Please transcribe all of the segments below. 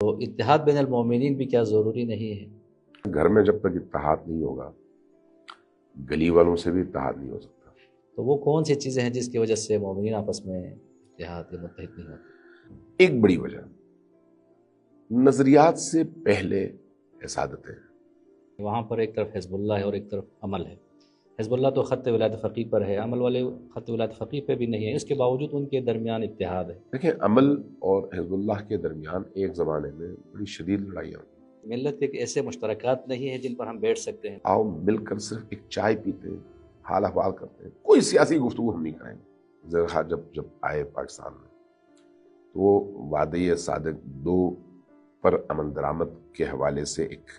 تو اتحاد بین المومنین بھی کیا ضروری نہیں ہے؟ گھر میں جب تک اتحاد نہیں ہوگا گلی والوں سے بھی اتحاد نہیں ہو سکتا۔ تو وہ کون سی چیزیں ہیں جس کی وجہ سے مومنین آپس میں اتحاد یا متحد نہیں ہوتے؟ ایک بڑی وجہ نظریات سے پہلے حسادتیں ہیں۔ وہاں پر ایک طرف حزب اللہ ہے اور ایک طرف عمل ہے۔ حزب اللہ تو خط ولایت فقیہ پر ہے، عمل والے خط ولایت فقیہ پہ بھی نہیں ہے، اس کے باوجود ان کے درمیان اتحاد ہے۔ دیکھیں، عمل اور حزب اللہ کے درمیان ایک زمانے میں بڑی شدید لڑائیاں ہوئی۔ ملت کے ایسے مشترکات نہیں ہیں جن پر ہم بیٹھ سکتے ہیں۔ آؤ مل کر صرف ایک چائے پیتے ہیں، حال احوال کرتے ہیں، کوئی سیاسی گفتگو ہم نہیں کریں گے۔ ذرا جب آئے پاکستان میں تو وعدہ صادق دو پر امن درآمد کے حوالے سے ایک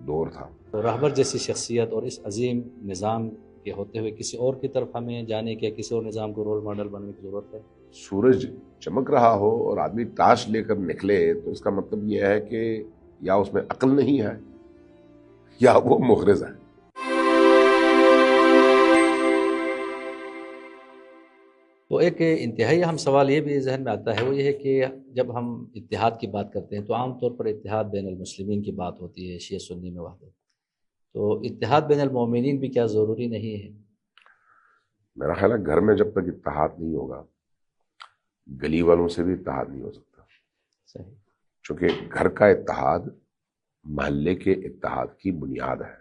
دور تھا۔ تو رہبر جیسی شخصیت اور اس عظیم نظام کے ہوتے ہوئے کسی اور کی طرف ہمیں جانے کے، کسی اور نظام کو رول ماڈل بننے کی ضرورت ہے؟ سورج چمک رہا ہو اور آدمی ٹارچ لے کر نکلے تو اس کا مطلب یہ ہے کہ یا اس میں عقل نہیں ہے یا وہ مغرض ہے۔ تو ایک انتہائی اہم سوال یہ بھی ذہن میں آتا ہے، وہ یہ ہے کہ جب ہم اتحاد کی بات کرتے ہیں تو عام طور پر اتحاد بین المسلمین کی بات ہوتی ہے، شیعہ سنی میں وحدت۔ تو اتحاد بین المومنین بھی کیا ضروری نہیں ہے؟ میرا خیال ہے گھر میں جب تک اتحاد نہیں ہوگا گلی والوں سے بھی اتحاد نہیں ہو سکتا، صحیح۔ چونکہ گھر کا اتحاد محلے کے اتحاد کی بنیاد ہے۔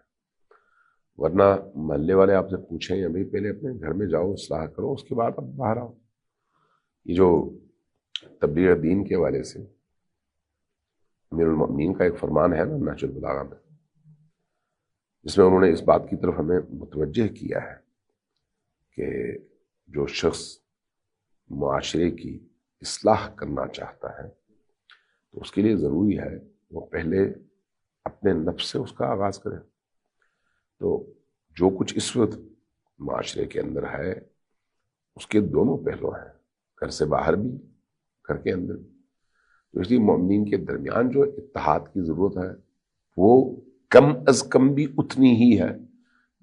ورنہ محلے والے آپ سے پوچھیں ابھی پہلے اپنے گھر میں جاؤ، اصلاح کرو، اس کے بعد اب باہر آؤ۔ یہ جو تبلیغ دین کے حوالے سے امیر المؤمنین کا ایک فرمان ہے نا نہج البلاغہ میں، جس میں انہوں نے اس بات کی طرف ہمیں متوجہ کیا ہے کہ جو شخص معاشرے کی اصلاح کرنا چاہتا ہے تو اس کے لیے ضروری ہے وہ پہلے اپنے نفس سے اس کا آغاز کرے۔ تو جو کچھ اس وقت معاشرے کے اندر ہے اس کے دونوں پہلو ہیں، گھر سے باہر بھی، گھر کے اندر بھی۔ تو اس لیے مومنین کے درمیان جو اتحاد کی ضرورت ہے وہ کم از کم بھی اتنی ہی ہے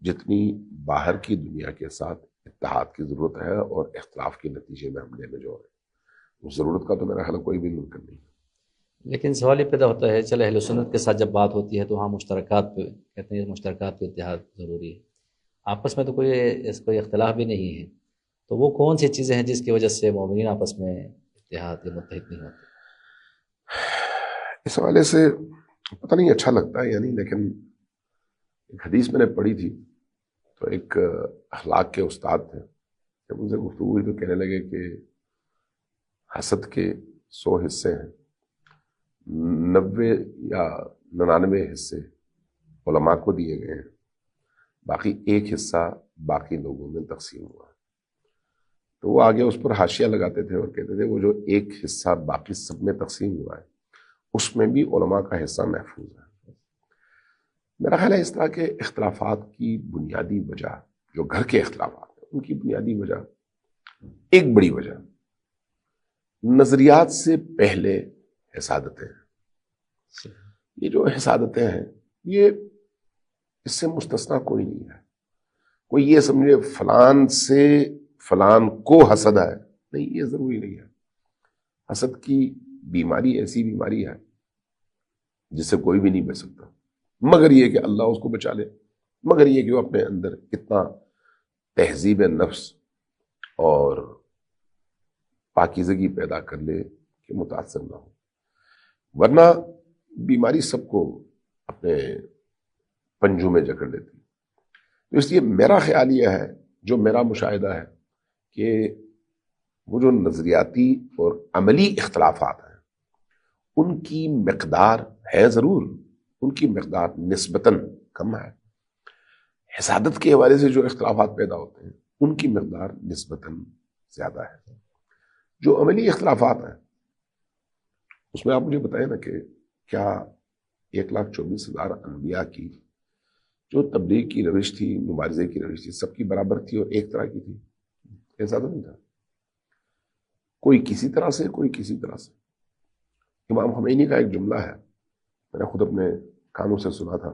جتنی باہر کی دنیا کے ساتھ اتحاد کی ضرورت ہے، اور اختلاف کے نتیجے میں ہم ڈیمیج ہو رہے ہیں۔ اس ضرورت کا تو میرا خیال کوئی بھی منکر نہیں ہے۔ لیکن سوال یہ پیدا ہوتا ہے، چلے اہل سنت کے ساتھ جب بات ہوتی ہے تو ہاں مشترکات پہ کہتے ہیں، مشترکات پہ اتحاد ضروری ہے، آپس میں تو کوئی اختلاف بھی نہیں ہے، تو وہ کون سی چیزیں ہیں جس کی وجہ سے مومنین آپس میں اتحاد یا متحد نہیں ہوتے؟ اس حوالے سے پتہ نہیں اچھا لگتا ہے یا نہیں، لیکن ایک حدیث میں نے پڑھی تھی تو ایک اخلاق کے استاد تھے، جب ان سے گفتگو ہوئی تو کہنے لگے کہ حسد کے 100 حصے ہیں، 90 یا 99 حصے علماء کو دیے گئے ہیں، باقی ایک حصہ باقی لوگوں میں تقسیم ہوا۔ تو وہ آگے اس پر حاشیہ لگاتے تھے اور کہتے تھے وہ جو ایک حصہ باقی سب میں تقسیم ہوا ہے اس میں بھی علماء کا حصہ محفوظ ہے۔ میرا خیال ہے اس طرح کے اختلافات کی بنیادی وجہ، جو گھر کے اختلافات ہیں ان کی بنیادی وجہ، ایک بڑی وجہ نظریات سے پہلے حسادتیں ہیں۔ یہ جو حسادتیں ہیں یہ اس سے مستثنا کوئی نہیں ہے۔ کوئی یہ سمجھے فلان سے فلان کو حسد ہے، نہیں، یہ ضروری نہیں ہے۔ حسد کی بیماری ایسی بیماری ہے جس سے کوئی بھی نہیں بچ سکتا، مگر یہ کہ اللہ اس کو بچا لے، مگر یہ کہ وہ اپنے اندر اتنا تہذیب نفس اور پاکیزگی پیدا کر لے کہ متاثر نہ ہو، ورنہ بیماری سب کو اپنے پنجوں میں جکڑ لیتی۔ تو اس لیے میرا خیال یہ ہے، جو میرا مشاہدہ ہے، کہ وہ جو نظریاتی اور عملی اختلافات ہیں ان کی مقدار ہے ضرور، ان کی مقدار نسبتاً کم ہے۔ حسادت کے حوالے سے جو اختلافات پیدا ہوتے ہیں ان کی مقدار نسبتاً زیادہ ہے۔ جو عملی اختلافات ہیں اس میں آپ مجھے بتائیں نا کہ کیا 1,24,000 انبیاء کی جو تبلیغ کی روش تھی، مبارزے کی روش تھی، سب کی برابر تھی اور ایک طرح کی تھی؟ ایسا تو نہیں تھا، کوئی کسی طرح سے، کوئی کسی طرح سے۔ امام خمینی کا ایک جملہ ہے، میں نے خود اپنے کانوں سے سنا تھا،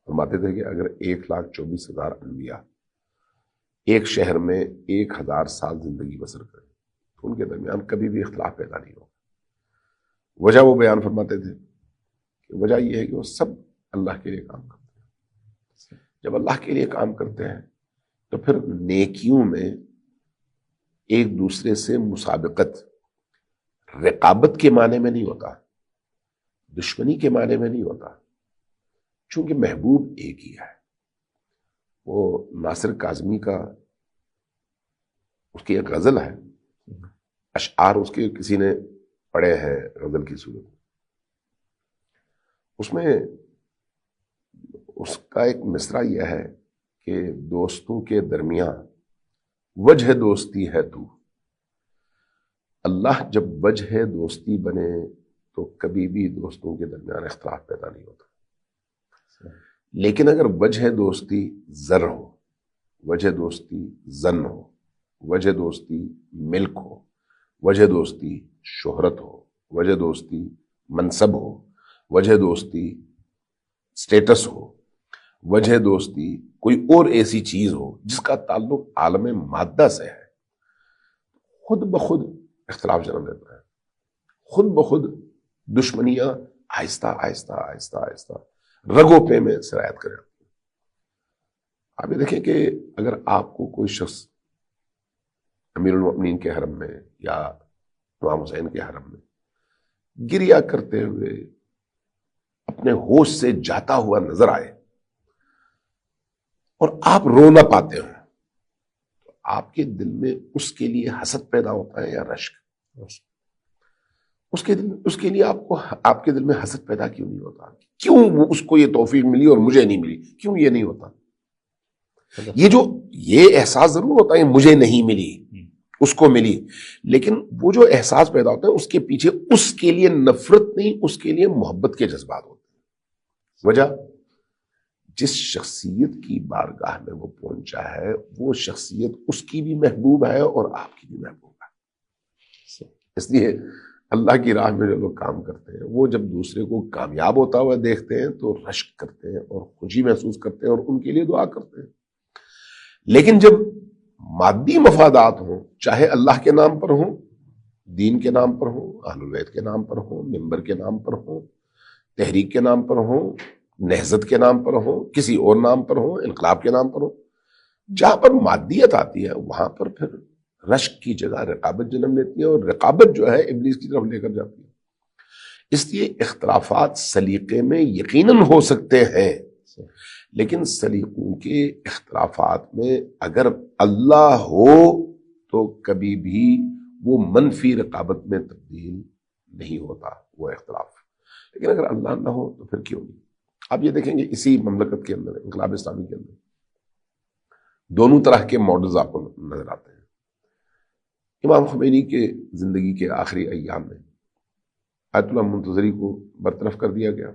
فرماتے تھے کہ اگر 1,24,000 انبیاء ایک شہر میں 1,000 سال زندگی بسر کریں تو ان کے درمیان کبھی بھی اختلاف پیدا نہیں ہوگا۔ وجہ وہ بیان فرماتے تھے کہ وجہ یہ ہے کہ وہ سب اللہ کے لیے کام کرتے ہیں. جب اللہ کے لیے کام کرتے ہیں تو پھر نیکیوں میں ایک دوسرے سے مسابقت رقابت کے معنی میں نہیں ہوتا، دشمنی کے معنی میں نہیں ہوتا، چونکہ محبوب ایک ہی ہے. وہ ناصر کاظمی کا اس کی ایک غزل ہے، اشعار اس کے کسی نے پڑھے ہیں غزل کی صورت میں. اس میں اس کا ایک مصرع یہ ہے کہ دوستوں کے درمیان وجہ دوستی ہے تو. اللہ جب وجہ دوستی بنے تو کبھی بھی دوستوں کے درمیان اختلاف پیدا نہیں ہوتا. لیکن اگر وجہ دوستی زر ہو، وجہ دوستی زن ہو، وجہ دوستی ملک ہو، وجہ دوستی شہرت ہو، وجہ دوستی منصب ہو، وجہ دوستی سٹیٹس ہو، وجہ دوستی کوئی اور ایسی چیز ہو جس کا تعلق عالم مادہ سے ہے، خود بخود اختلاف جنم دیتا ہے. خود بخود دشمنیاں آہستہ آہستہ آہستہ آہستہ رگو پے میں سرایت کریں. آپ یہ دیکھیں کہ اگر آپ کو کوئی شخص امیر المؤمنین کے حرم میں یا امام حسین کے حرم میں گریا کرتے ہوئے اپنے ہوش سے جاتا ہوا نظر آئے اور آپ رو نہ پاتے ہوں تو آپ کے دل میں اس کے لیے حسد پیدا ہوتا ہے یا رشک؟ اس کے لیے آپ کے دل میں حسد پیدا کیوں نہیں ہوتا؟ کیوں اس کو یہ توفیق ملی اور مجھے نہیں ملی؟ کیوں یہ نہیں ہوتا؟ یہ احساس ضرور ہوتا ہے مجھے نہیں ملی، اس کو ملی، لیکن وہ جو احساس پیدا ہوتا ہے اس کے پیچھے اس کے لیے نفرت نہیں، اس کے لیے محبت کے جذبات ہوتے ہیں. وجہ جس شخصیت کی بارگاہ میں وہ پہنچا ہے وہ شخصیت اس کی بھی محبوب ہے اور آپ کی بھی محبوب ہے. اس لیے اللہ کی راہ میں جو لوگ کام کرتے ہیں وہ جب دوسرے کو کامیاب ہوتا ہوا دیکھتے ہیں تو رشک کرتے ہیں اور خوشی محسوس کرتے ہیں اور ان کے لیے دعا کرتے ہیں. لیکن جب مادی مفادات ہوں، چاہے اللہ کے نام پر ہوں، دین کے نام پر ہوں، اہل البیت کے نام پر ہوں، منبر کے نام پر ہوں، تحریک کے نام پر ہوں، نہضت کے نام پر ہوں، کسی اور نام پر ہوں، انقلاب کے نام پر ہوں، جہاں پر مادیت آتی ہے وہاں پر پھر رشک کی جگہ رقابت جنم لیتی ہے اور رقابت جو ہے ابلیس کی طرف لے کر جاتی ہے. اس لیے اختلافات سلیقے میں یقیناً ہو سکتے ہیں، لیکن سلیقوں کے اختلافات میں اگر اللہ ہو تو کبھی بھی وہ منفی رقابت میں تبدیل نہیں ہوتا وہ اختلاف. لیکن اگر اللہ نہ ہو تو پھر کیوں نہیں؟ آپ یہ دیکھیں گے اسی مملکت کے اندر انقلاب اسلامی کے اندر دونوں طرح کے ماڈلز آپ کو نظر آتے ہیں. امام خمینی کے زندگی کے آخری ایام میں آیت اللہ منتظری کو برطرف کر دیا گیا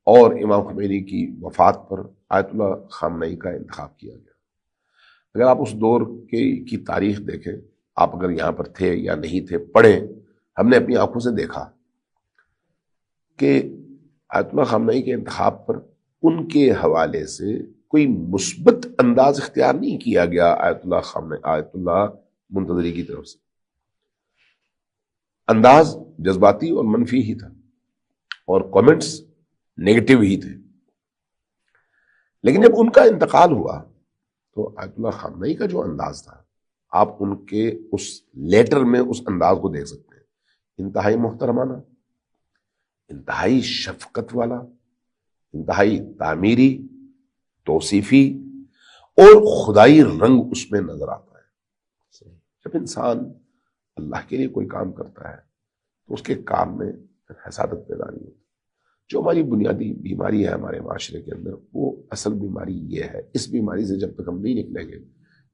اور امام خمینی کی وفات پر آیت اللہ خامنئی کا انتخاب کیا گیا. اگر آپ اس دور کی تاریخ دیکھیں، آپ اگر یہاں پر تھے یا نہیں تھے پڑھیں، ہم نے اپنی آنکھوں سے دیکھا کہ آیت اللہ خامنئی کے انتخاب پر ان کے حوالے سے کوئی مثبت انداز اختیار نہیں کیا گیا آیت اللہ منتظری کی طرف سے. انداز جذباتی اور منفی ہی تھا اور کامنٹس نیگیٹو ہی تھے. لیکن جب ان کا انتقال ہوا تو آیت اللہ خامنئی کا جو انداز تھا، آپ ان کے اس لیٹر میں اس انداز کو دیکھ سکتے ہیں. انتہائی محترمانہ، انتہائی شفقت والا، انتہائی تعمیری، توصیفی اور خدائی رنگ اس میں نظر آتا ہے. جب انسان اللہ کے لیے کوئی کام کرتا ہے تو اس کے کام میں حسادت پیدا نہیں ہوتی. جو ہماری بنیادی بیماری ہے ہمارے معاشرے کے اندر، وہ اصل بیماری یہ ہے. اس بیماری سے جب تک ہم نہیں نکلیں گے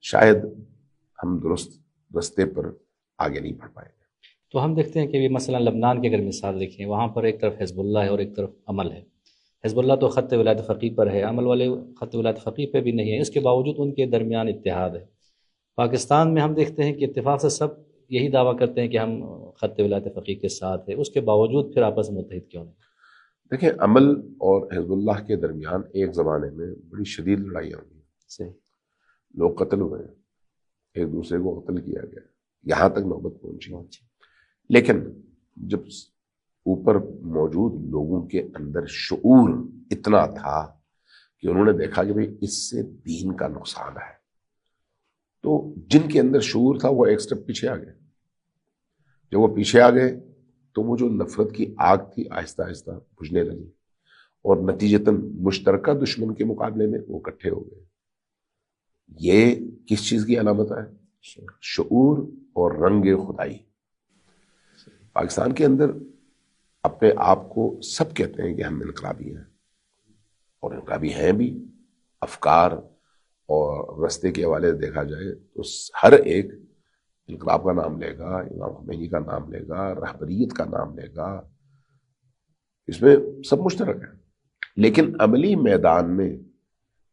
شاید ہم درست رستے پر آگے نہیں بڑھ پائیں گے. تو ہم دیکھتے ہیں کہ مثلا لبنان کی اگر مثال دیکھیں، وہاں پر ایک طرف حزب اللہ ہے اور ایک طرف عمل ہے. حزب اللہ تو خط ولایت فقیہ پر ہے، عمل والے خط ولایت فقیہ پہ بھی نہیں ہے، اس کے باوجود ان کے درمیان اتحاد ہے. پاکستان میں ہم دیکھتے ہیں کہ اتفاق سے سب یہی دعویٰ کرتے ہیں کہ ہم خط ولایت فقیہ کے ساتھ ہیں، اس کے باوجود پھر آپس میں متحد کیوں نہیں؟ دیکھیں، عمل اور حزب اللہ کے درمیان ایک زمانے میں بڑی شدید لڑائیاں ہوئی. صحیح. لوگ قتل ہوئے، ایک دوسرے کو قتل کیا گیا، یہاں تک نوبت پہنچی. لیکن جب اوپر موجود لوگوں کے اندر شعور اتنا تھا کہ انہوں نے دیکھا کہ بھئی اس سے دین کا نقصان ہے، تو جن کے اندر شعور تھا وہ ایک سٹیپ پیچھے آ گئے. جب وہ پیچھے آ گئے تو وہ جو نفرت کی آگ تھی آہستہ آہستہ بجھنے لگی، اور نتیجتاً مشترکہ دشمن کے مقابلے میں وہ اکٹھے ہو گئے. یہ کس چیز کی علامت ہے؟ شعور اور رنگ خدائی. پاکستان کے اندر اپنے آپ کو سب کہتے ہیں کہ ہم انقلابی ہیں، اور انقلابی ہیں بھی. افکار اور رستے کے حوالے سے دیکھا جائے تو ہر ایک انقلاب کا نام لے گا، امام خمینی کا نام لے گا، رہبریت کا نام لے گا، اس میں سب مشترک ہے. لیکن عملی میدان میں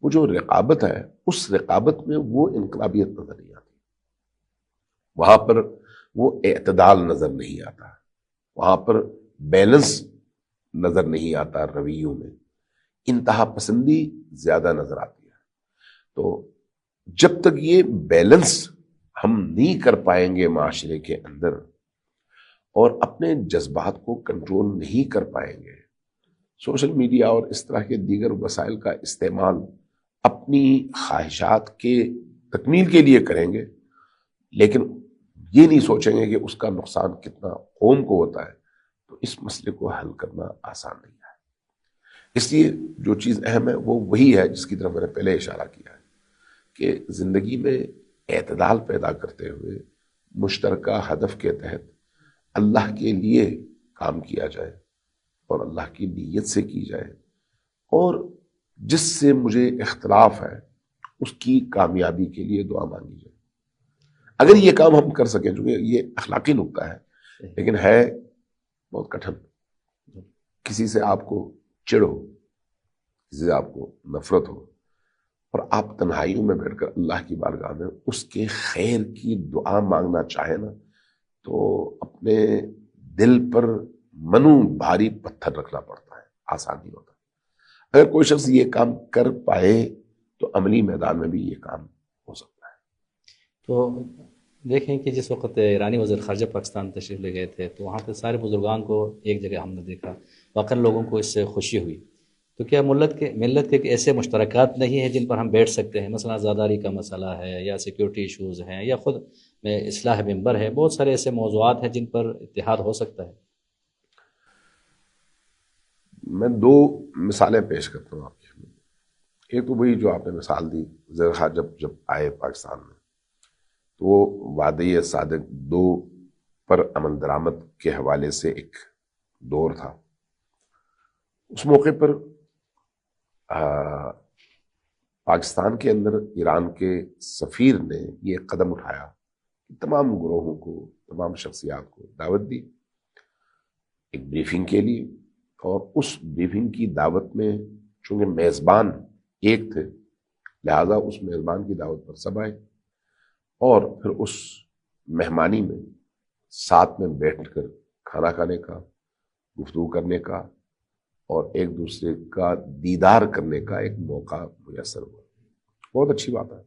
وہ جو رقابت ہے، اس رقابت میں وہ انقلابیت نظر نہیں آتی. وہاں پر وہ اعتدال نظر نہیں آتا، وہاں پر بیلنس نظر نہیں آتا، رویوں میں انتہا پسندی زیادہ نظر آتی ہے. تو جب تک یہ بیلنس ہم نہیں کر پائیں گے معاشرے کے اندر، اور اپنے جذبات کو کنٹرول نہیں کر پائیں گے، سوشل میڈیا اور اس طرح کے دیگر وسائل کا استعمال اپنی خواہشات کے تکمیل کے لیے کریں گے، لیکن یہ نہیں سوچیں گے کہ اس کا نقصان کتنا قوم کو ہوتا ہے، تو اس مسئلے کو حل کرنا آسان نہیں ہے. اس لیے جو چیز اہم ہے وہ وہی ہے جس کی طرف میں نے پہلے اشارہ کیا ہے، کہ زندگی میں اعتدال پیدا کرتے ہوئے مشترکہ ہدف کے تحت اللہ کے لیے کام کیا جائے، اور اللہ کی نیت سے کی جائے، اور جس سے مجھے اختلاف ہے اس کی کامیابی کے لیے دعا مانگی جائے. اگر یہ کام ہم کر سکیں، چونکہ یہ اخلاقی نکتہ ہے لیکن ہے بہت کٹھن. کسی سے آپ کو چڑ ہو، کسی سے آپ کو نفرت ہو، اور آپ تنہائیوں میں بیٹھ کر اللہ کی بارگاہ میں اس کے خیر کی دعا مانگنا چاہیں نا، تو اپنے دل پر منو بھاری پتھر رکھنا پڑتا ہے، آسان نہیں ہوتا. اگر کوئی شخص یہ کام کر پائے تو عملی میدان میں بھی یہ کام ہو سکتا ہے. تو دیکھیں کہ جس وقت ایرانی وزیر خارجہ پاکستان تشریف لے گئے تھے تو وہاں پہ سارے بزرگان کو ایک جگہ ہم نے دیکھا، واقعاً لوگوں کو اس سے خوشی ہوئی. تو کیا ملت کے ایسے مشترکات نہیں ہیں جن پر ہم بیٹھ سکتے ہیں؟ مثلا آزاداری کا مسئلہ ہے، یا سیکیورٹی ایشوز ہیں، یا خود میں اصلاح ممبر ہے، بہت سارے ایسے موضوعات ہیں جن پر اتحاد ہو سکتا ہے. میں دو مثالیں پیش کرتا ہوں آپ کے. ایک تو وہی جو آپ نے مثال دی، وزیر خارجہ جب آئے پاکستان میں تو وہ وعدہ صادق 2 پر عمل درآمد کے حوالے سے ایک دور تھا. اس موقع پر پاکستان کے اندر ایران کے سفیر نے یہ قدم اٹھایا کہ تمام گروہوں کو، تمام شخصیات کو دعوت دی ایک بریفنگ کے لیے، اور اس بریفنگ کی دعوت میں چونکہ میزبان ایک تھے لہذا اس میزبان کی دعوت پر سب آئے، اور پھر اس مہمانی میں ساتھ میں بیٹھ کر کھانا کھانے کا، گفتگو کرنے کا، اور ایک دوسرے کا دیدار کرنے کا ایک موقع میسر ہوا. بہت اچھی بات ہے،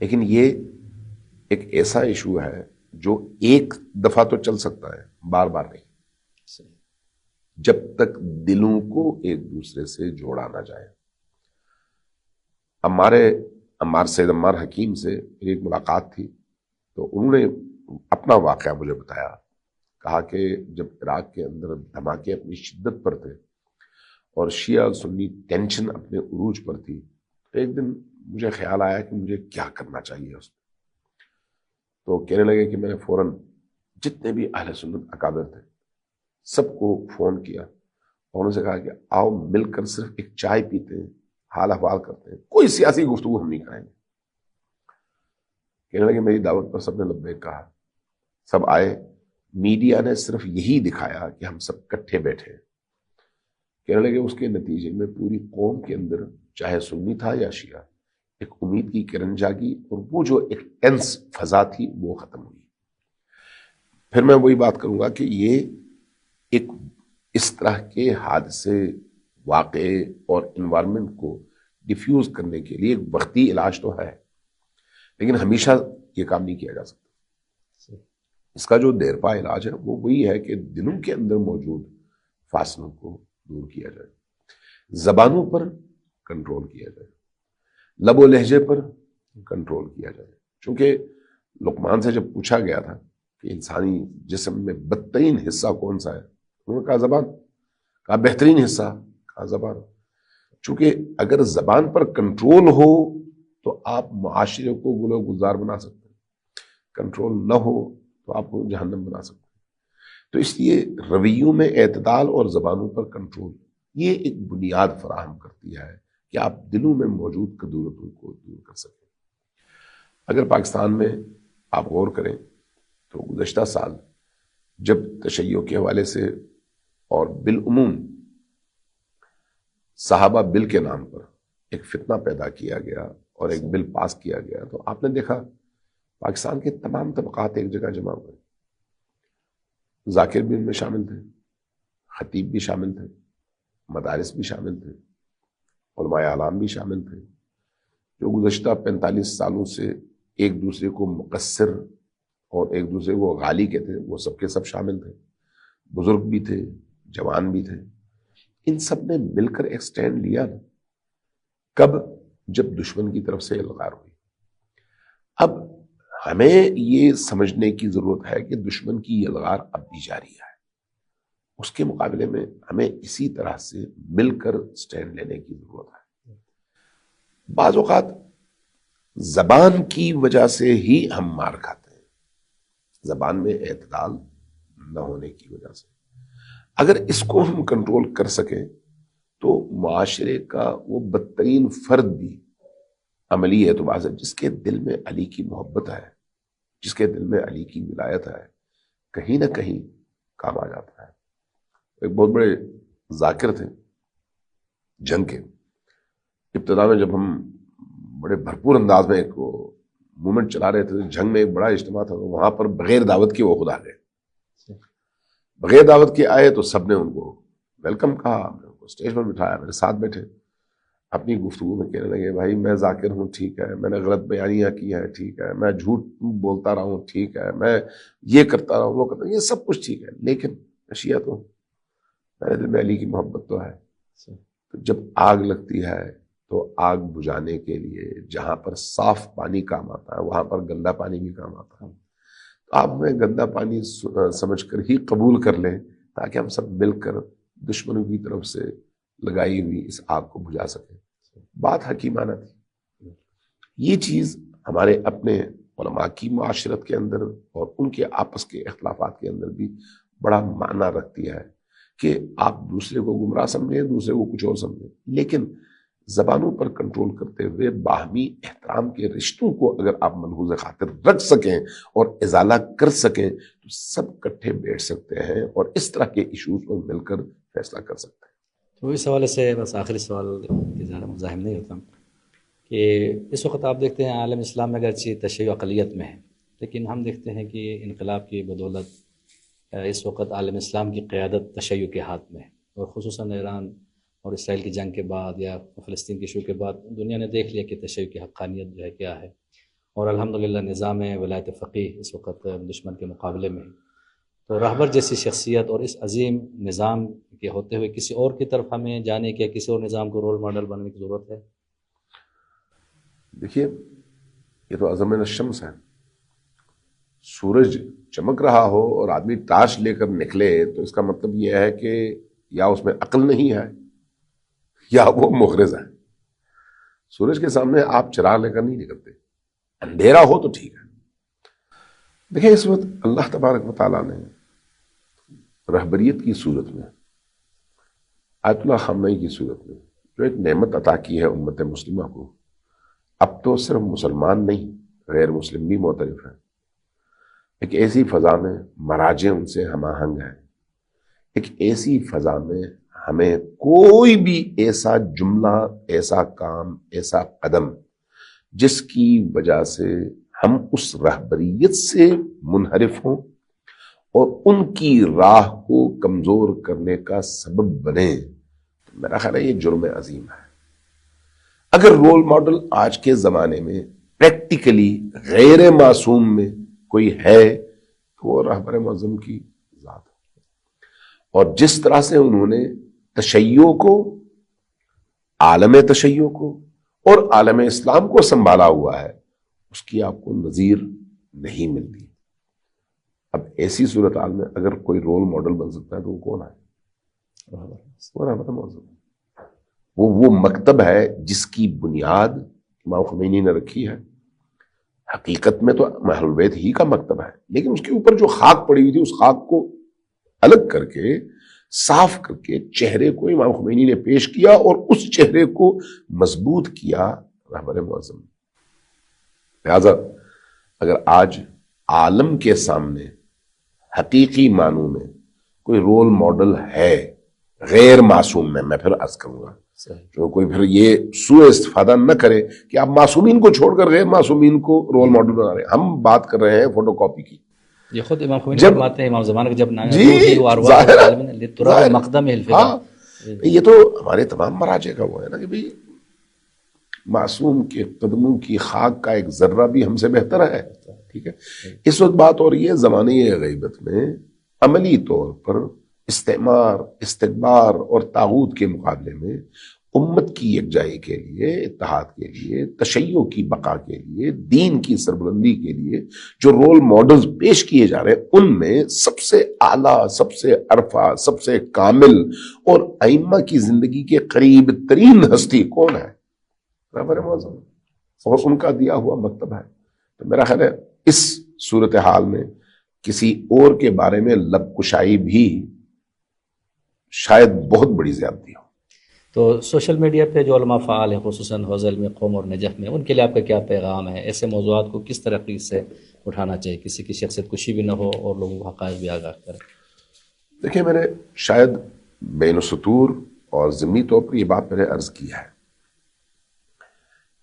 لیکن یہ ایک ایسا ایشو ہے جو ایک دفعہ تو چل سکتا ہے، بار بار نہیں، جب تک دلوں کو ایک دوسرے سے جوڑا نہ جائے. سید عمار حکیم سے میری ایک ملاقات تھی تو انہوں نے اپنا واقعہ مجھے بتایا. کہا کہ جب عراق کے اندر دھماکے اپنی شدت پر تھے اور شیعہ سنی ٹینشن اپنے عروج پر تھی، تو ایک دن مجھے خیال آیا کہ مجھے کیا کرنا چاہیے اس میں. تو کہنے لگے کہ میں نے فوراً جتنے بھی اہل سنت اکابر تھے سب کو فون کیا اور ان سے کہا کہ آؤ مل کر صرف ایک چائے پیتے ہیں، حال احوال کرتے ہیں، کوئی سیاسی گفتگو ہم نہیں کریں گے. کہنے لگے میری دعوت پر سب نے لبیک کہا، سب آئے. میڈیا نے صرف یہی دکھایا کہ ہم سب کٹھے بیٹھے. کہنے لگے اس کے نتیجے میں پوری قوم کے اندر چاہے سنی تھا یا شیعہ ایک امید کی کرن جاگی، اور وہ جو ایک ٹینس فضا تھی وہ ختم ہوئی. پھر میں وہی بات کروں گا کہ یہ ایک اس طرح کے حادثے، واقعے اور انوائرمنٹ کو ڈیفیوز کرنے کے لیے ایک وقتی علاج تو ہے، لیکن ہمیشہ یہ کام نہیں کیا جا سکتا. اس کا جو دیرپا علاج ہے وہ وہی ہے کہ دلوں کے اندر موجود فاصلوں کو دور کیا جائے، زبانوں پر کنٹرول کیا جائے، لب و لہجے پر کنٹرول کیا جائے. چونکہ لقمان سے جب پوچھا گیا تھا کہ انسانی جسم میں بدترین حصہ کون سا ہے، انہوں نے کہا زبان. کہا بہترین حصہ، کہا زبان. چونکہ اگر زبان پر کنٹرول ہو تو آپ معاشرے کو گل و گلزار بنا سکتے ہیں، کنٹرول نہ ہو تو آپ کو جہنم بنا سکتے ہیں. تو اس لیے رویوں میں اعتدال اور زبانوں پر کنٹرول یہ ایک بنیاد فراہم کرتی ہے کہ آپ دلوں میں موجود کدورتوں کو دور کر سکیں. اگر پاکستان میں آپ غور کریں تو گزشتہ سال جب تشیع کے حوالے سے اور بالعموم صحابہ بل کے نام پر ایک فتنہ پیدا کیا گیا اور ایک بل پاس کیا گیا، تو آپ نے دیکھا پاکستان کے تمام طبقات ایک جگہ جمع ہوئے. ذاکر بھی ان میں شامل تھے، خطیب بھی شامل تھے، مدارس بھی شامل تھے، علماء اعلام بھی شامل تھے، جو گزشتہ 45 سالوں سے ایک دوسرے کو مقصر اور ایک دوسرے کو غالی کہتے ہیں، وہ سب کے سب شامل تھے. بزرگ بھی تھے، جوان بھی تھے. ان سب نے مل کر ایک سٹینڈ لیا نا. کب؟ جب دشمن کی طرف سے الغار ہوئی. اب ہمیں یہ سمجھنے کی ضرورت ہے کہ دشمن کی الغار اب بھی جاری ہے. اس کے مقابلے میں ہمیں اسی طرح سے مل کر سٹینڈ لینے کی ضرورت ہے. بعض اوقات زبان کی وجہ سے ہی ہم مار کھاتے ہیں، زبان میں اعتدال نہ ہونے کی وجہ سے. اگر اس کو ہم کنٹرول کر سکیں تو معاشرے کا وہ بدترین فرد بھی عملی اعتبار سے جس کے دل میں علی کی محبت ہے، جس کے دل میں علی کی ولایت ہے، کہیں نہ کہیں کام آ جاتا ہے. ایک بہت بڑے ذاکر تھے جنگ کے. ابتدا میں جب ہم بڑے بھرپور انداز میں ایک موومنٹ چلا رہے تھے، جنگ میں ایک بڑا اجتماع تھا، تو وہاں پر بغیر دعوت کے وہ خود آ گئے. بغیر دعوت کے آئے تو سب نے ان کو ویلکم کہا، ان کو اسٹیج پر بٹھایا، میرے ساتھ بیٹھے. اپنی گفتگو میں کہنے لگے بھائی میں ذاکر ہوں، ٹھیک ہے، میں نے غلط بیانیاں کی ہے، ٹھیک ہے، میں جھوٹ بولتا رہا ہوں، ٹھیک ہے، میں یہ کرتا رہا ہوں، وہ کرتا ہوں، یہ سب کچھ ٹھیک ہے، لیکن شیعہ تو میرے دل میں علی کی محبت تو ہے. تو جب آگ لگتی ہے تو آگ بجھانے کے لیے جہاں پر صاف پانی کام آتا ہے وہاں پر گندا پانی بھی کام آتا ہے. تو آپ ہمیں گندا پانی سمجھ کر ہی قبول کر لیں تاکہ ہم سب مل کر دشمنوں کی طرف سے لگائی ہوئی اس آگ کو بجھا سکیں. بات حکیمانہ تھی. یہ چیز ہمارے اپنے علماء کی معاشرت کے اندر اور ان کے آپس کے اختلافات کے اندر بھی بڑا معنی رکھتی ہے کہ آپ دوسرے کو گمراہ سمجھیں، دوسرے کو کچھ اور سمجھیں، لیکن زبانوں پر کنٹرول کرتے ہوئے باہمی احترام کے رشتوں کو اگر آپ ملحوظ خاطر رکھ سکیں اور ازالہ کر سکیں تو سب کٹھے بیٹھ سکتے ہیں اور اس طرح کے ایشوز پر مل کر فیصلہ کر سکتے ہیں. تو اس حوالے سے بس آخری سوال کہ زیادہ مزاحم نہیں ہوتا کہ اس وقت آپ دیکھتے ہیں عالم اسلام میں اگرچہ تشیع اقلیت میں ہے، لیکن ہم دیکھتے ہیں کہ انقلاب کی بدولت اس وقت عالم اسلام کی قیادت تشیع کے ہاتھ میں ہے، اور خصوصاً ایران اور اسرائیل کی جنگ کے بعد یا فلسطین کے ایشو کے بعد دنیا نے دیکھ لیا کہ تشیع کی حقانیت جو ہے کیا ہے، اور الحمدللہ نظام ولایت فقیہ اس وقت دشمن کے مقابلے میں ہے. تو رہبر جیسی شخصیت اور اس عظیم نظام کے ہوتے ہوئے کسی اور کی طرف ہمیں جانے کے، کسی اور نظام کو رول ماڈل بننے کی ضرورت ہے. دیکھیے یہ تو عظم الشمس ہے. سورج چمک رہا ہو اور آدمی ٹارچ لے کر نکلے تو اس کا مطلب یہ ہے کہ یا اس میں عقل نہیں ہے یا وہ مغرض ہے. سورج کے سامنے آپ چراغ لے کر نہیں نکلتے، اندھیرا ہو تو ٹھیک ہے. دیکھیں اس وقت اللہ تبارک و تعالیٰ نے رہبریت کی صورت میں، آیت اللہ خامنئی کی صورت میں جو ایک نعمت عطا کی ہے امت مسلمہ کو، اب تو صرف مسلمان نہیں غیر مسلم بھی معترف ہیں. ایک ایسی فضا میں مراجع ان سے ہم آہنگ ہیں، ایک ایسی فضا میں ہمیں کوئی بھی ایسا جملہ، ایسا کام، ایسا قدم جس کی وجہ سے ہم اس رہبریت سے منحرف ہوں اور ان کی راہ کو کمزور کرنے کا سبب بنے، تو میرا خیال ہے یہ جرم عظیم ہے. اگر رول ماڈل آج کے زمانے میں پریکٹیکلی غیر معصوم میں کوئی ہے تو وہ رہبر معظم کی ذات ہے. اور جس طرح سے انہوں نے تشیع کو، عالم تشیع کو اور عالم اسلام کو سنبھالا ہوا ہے، اس کی آپ کو نظیر نہیں ملتی. اب ایسی صورتحال میں اگر کوئی رول ماڈل بن سکتا ہے تو وہ کون ہے؟ وہ رہبر معظم. وہ مکتب ہے جس کی بنیاد امام خمینی نے رکھی ہے. حقیقت میں تو اہل البیت ہی کا مکتب ہے، لیکن اس کے اوپر جو خاک پڑی ہوئی تھی اس خاک کو الگ کر کے، صاف کر کے چہرے کو امام خمینی نے پیش کیا اور اس چہرے کو مضبوط کیا رہبر معظم. لہذا اگر آج عالم کے سامنے حقیقی معنوں میں کوئی رول ماڈل ہے غیر معصوم میں پھر عرض کروں گا جو کوئی پھر یہ سوء استفادہ نہ کرے کہ آپ معصومین کو چھوڑ کر غیر معصومین کو رول ماڈل بنا رہے ہیں. ہم بات کر رہے ہیں فوٹو کاپی کی. یہ خود امام خمینی فرماتے ہیں امام زمانہ جب یہ تو ہمارے تمام مراجع کا وہ ہے نا کہ بھئی معصوم کے قدموں کی خاک کا ایک ذرہ بھی ہم سے بہتر ہے. ٹھیک ہے. اس وقت بات اور یہ زمانے غیبت میں عملی طور پر استعمار، استکبار اور طاغوت کے مقابلے میں امت کی یکجائی کے لیے، اتحاد کے لیے، تشیع کی بقا کے لیے، دین کی سربلندی کے لیے جو رول ماڈلز پیش کیے جا رہے ہیں ان میں سب سے اعلیٰ، سب سے عرفہ، سب سے کامل اور ائمہ کی زندگی کے قریب ترین ہستی کون ہے؟ رہبر معظم. اور ان کا دیا ہوا مکتب ہے. تو میرا خیال ہے اس صورتحال میں کسی اور کے بارے میں لب کشائی بھی شاید بہت بڑی زیادتی ہو. تو سوشل میڈیا پہ جو علماء فعال ہیں خصوصاً حوض علم قوم اور نجف میں، ان کے لیے آپ کا کیا پیغام ہے؟ ایسے موضوعات کو کس طریقے سے اٹھانا چاہیے کسی کی شخصیت کشی بھی نہ ہو اور لوگوں کو حقائق بھی آگاہ کرے؟ دیکھیں میں نے شاید بین السطور اور ضمنی طور پر یہ بات میں نے عرض کی ہے.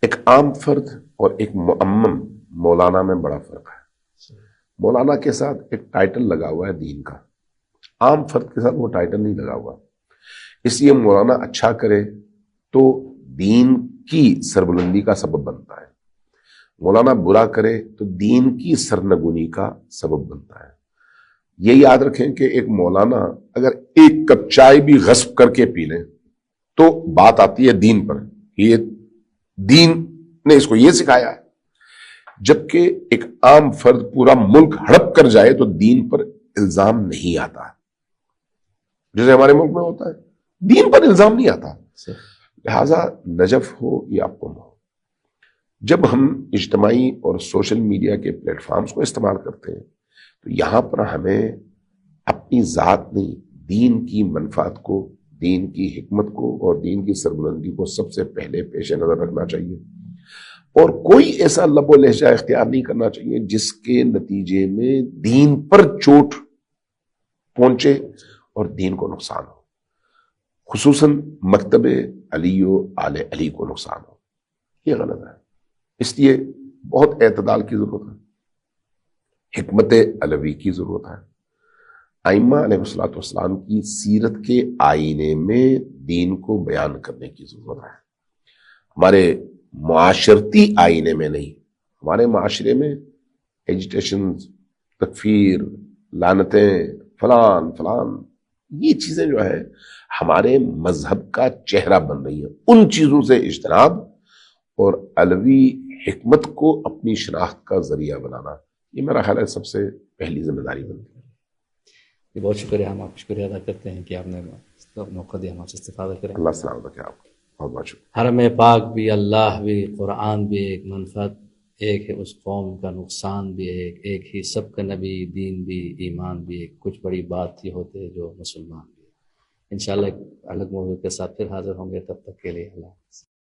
ایک عام فرد اور ایک معمم مولانا میں بڑا فرق ہے. مولانا کے ساتھ ایک ٹائٹل لگا ہوا ہے دین کا، عام فرد کے ساتھ وہ ٹائٹل نہیں لگا ہوا. اس لیے مولانا اچھا کرے تو دین کی سربلندی کا سبب بنتا ہے، مولانا برا کرے تو دین کی سرنگونی کا سبب بنتا ہے. یہ یاد رکھیں کہ ایک مولانا اگر ایک کپ چائے بھی غصب کر کے پی لیں تو بات آتی ہے دین پر، یہ دین نے اس کو یہ سکھایا ہے. جبکہ ایک عام فرد پورا ملک ہڑپ کر جائے تو دین پر الزام نہیں آتا، جیسے ہمارے ملک میں ہوتا ہے دین پر الزام نہیں آتا. لہذا نجف ہو یا قم ہو، جب ہم اجتماعی اور سوشل میڈیا کے پلیٹ فارمز کو استعمال کرتے ہیں تو یہاں پر ہمیں اپنی ذات نہیں، دین کی منفعت کو، دین کی حکمت کو اور دین کی سربلندی کو سب سے پہلے پیش نظر رکھنا چاہیے. اور کوئی ایسا لب و لہجہ اختیار نہیں کرنا چاہیے جس کے نتیجے میں دین پر چوٹ پہنچے اور دین کو نقصان ہو، خصوصاً مکتب علی و آل علی کو نقصان ہو. یہ غلط ہے. اس لیے بہت اعتدال کی ضرورت ہے، حکمت علوی کی ضرورت ہے. ائمہ علیہ السلام کی سیرت کے آئینے میں دین کو بیان کرنے کی ضرورت ہے. ہمارے معاشرتی آئینے میں نہیں. ہمارے معاشرے میں ایجیٹیشن، تکفیر، لعنتیں، فلان فلان، یہ چیزیں جو ہے ہمارے مذہب کا چہرہ بن رہی ہیں. ان چیزوں سے اجتناب اور علوی حکمت کو اپنی شناخت کا ذریعہ بنانا، یہ میرا خیال ہے سب سے پہلی ذمہ داری بنتی ہے. بہت شکریہ. ہم آپ کو شکریہ ادا کرتے ہیں کہ آپ نے موقع دیا ہم آپ سے استفادہ کریں. اللہ سلامت رکھے آپ کو. بہت بہت شکریہ. حرم پاک بھی، اللہ بھی، قرآن بھی ایک، منفعت ایک ہے، اس قوم کا نقصان بھی ایک ہی، سب کا نبی، دین بھی، ایمان بھی ایک. کچھ بڑی بات یہ ہوتے جو مسلمان بھی. انشاءاللہ ایک الگ موضوع کے ساتھ پھر حاضر ہوں گے. تب تک کے لیے اللہ حافظ.